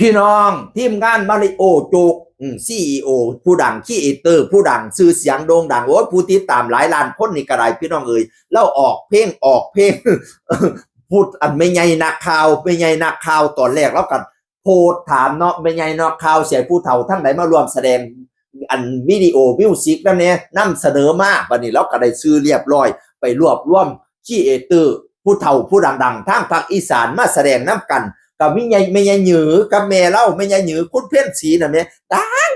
พี่น้องทีมงานมาริโอโจกCEO ผู้ดังคีเอเตอร์ผู้ดังชื่อเสียงโด่งดังโอ้ยผู้ติดตามหลายล้านคนนี่กระไรพี่น้องเอ๋ยแล้วออกเพลง พูดอันไม่ใหญ่นักข่าวไม่ใหญ่นักข่าวตอนแรกแล้วกันโพสถามเนาะไม่ใหญ่นักข่าวเสียผู้เฒ่าทั้งไหนมารวมแสดงอันวิดีโอมิวสิกนั่นเนี่ยนำเสนอมาบัดนี้แล้วก็ได้ซื้อเรียบร้อยไปรวบรวมคีเอเตอร์ผู้เฒ่าผู้ดังๆทางภาคอีสานมาแสดงน้ำกันกับไม่ใหญ่หยือกับแม่เล่าไม่ใหญ่หยือคุณเพ่นสีน่ะแม่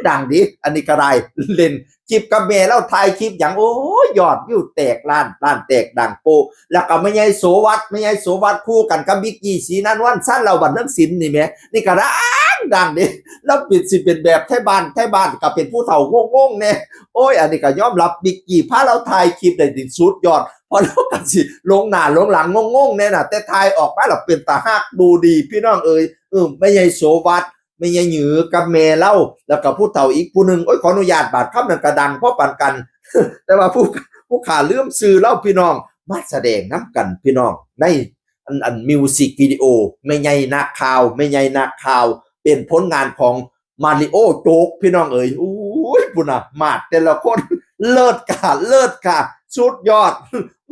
ดังดิอันนี้ก็ได้เล่นคลิปกับแม่เล่าถ่ายคลิปอย่างโอ้ยยอดวิวแตกล้านแตกดังโปแล้วก็ไม่ใหญ่โสวัดคู่กันกับบิ๊กกี้สีนันวันสั้นเราบันเทิงศิลป์นี่แม่นี่ก็ดังดิแล้วปิดสิเป็นแบบไทยบ้านก็เป็นผู้เฒ่างงเนี่ยโอ้ยอันนี้ก็ยอมรับบิ๊กกี้พาเราถ่ายคลิปได้สุดยอดพอแล้วกันสิลงหน้าลงหลังงงเนี่ยนะแต่ทายออกมาแล้วเป็นตาฮักดูดีพี่น้องเอ๋ยไม่ใช่โสวัดไม่ใช่หยือกับแม่เล่าแล้วก็ผู้เฒ่าอีกผู้หนึ่งโอ้ยขออนุญาตบาดคำนั้นกระดังเพราะปันกัน แต่ว่าผู้ขาเลื่อมซื้อเล่าพี่น้องมาแสดงน้ำกันพี่น้องในอันมิวสิกวิดีโอไม่ใช่นักข่าวเป็นผลงานของมาริโอโจ๊กพี่น้องเอ๋ยอุ้ยปุ่นอ่ะมาดแต่ละคนเลิศค่ะสุดยอด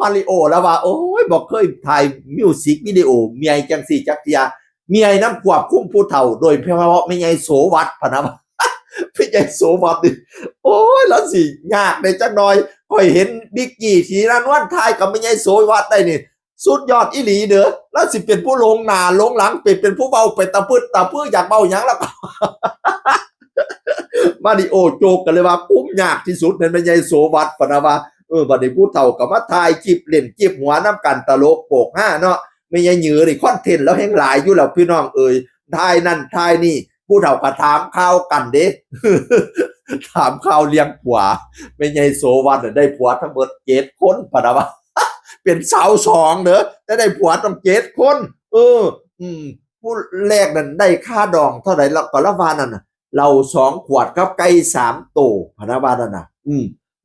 มาริโอแล้วว่าโอ้ยบอกเคยถ่ายมิวสิกวิดีโอเมียจังสี่จักรยาเมียน้ำควบคุมผู้เฒ่าโดยเฉพาะไม่ใช่โสวัดพะนะไม่ใช่โสวัดดิโอ้ยแล้วสิยากในจักหน่อยค่อยเห็นบิ๊กกี้สีนันวันถ่ายกับไม่ใช่โสวัดได้นี่สุดยอดอีหลีเด้อแล้วสิเป็นผู้ลงหน้าลงหลังเป็นผู้เบาเป็นตะพื้นอยากเบาหยังแล้วมาริโอโจกกันเลยว่าคุ้มยากที่สุดนั่นไม่ใช่โสวัดปะนะว่าบัดนี้ผู้เฒ่ากับมาถ่ายคลิปเล่นคลิปหัวน้ำกันตลกโปกห้าเนาะไม่ใช่หยือนี่คอนเทนต์แล้วแห่งหลายอยู่แล้วพี่น้องเอ่ยถ่ายนั่นถ่ายนี่ผู้เฒ่าก็ถามข่าวกันเด้ ถามข่าวเลี้ยงผัวไม่ใช่โสวัดได้ผัวทั้งหมด7 คนปะนะว่าเป็นสาว2เด้อแต่ได้ผัวต้อง7 คนผู้แรกนั่นได้ค่าดองเท่าไหร่แล้วก็ละวานั่นน่ะเรา2 ขวดกับไก่3 โตพะนะว่านั่นน่ะ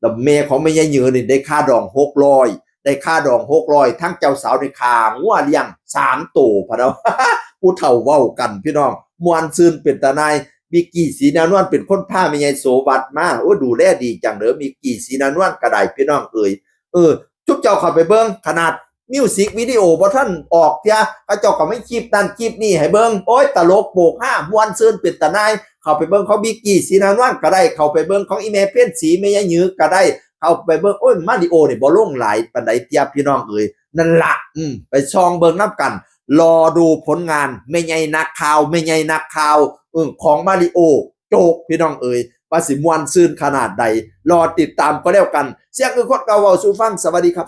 แล้วเมย์ของแม่ยายเหยือนี่ได้ค่าดอง600ได้ค่าดอง600ทั้งเจ้าสาวในคางัวเลี้ยง3 โตพะนะผู้เฒ่าเว้ากันพี่น้องมวนซืนเป็นตาหนายบิ๊กกี้สีนานวลเป็นคนพาแม่ยายโสวัดมาโอ้ดูแลดีจังเด้อบิ๊กกี้สีนานวลก็ได้พี่น้องเอ่ยทุกเจ้าเข้าไปเบิ่งขนาดมิวสิกวิดีโอบ่ท่านออกเที่ยเขาเจ้าก็ไม่คลิปนั่นคลิปนี่ให้เบิ่งโอ้ยตลกโปกห้ามวนซืนเป็นตาหนายเข้าไปเบิ่งของบิ๊กกี้สีนานวลก็ได้เข้าไปเบิ่งของอีแม่เพ่นสีแม่ยายเหยือก็ได้เข้าไปเบิ่งโอ้ยมาริโอนี่บ่ลงหลายปานใดเที่ยพี่น้องเอ่ยนั่นล่ะไปช่องเบิ่งนํกันรอดูผลงานไม่ใหญ่นักข่าวของมาริโอโจกพี่น้องเอ๋ยว่าสิมวนซื่นขนาดใดรอติดตามก็แล้วกันเสียงคือคนเก่าเว้าสู่ฟังสวัสดีครับ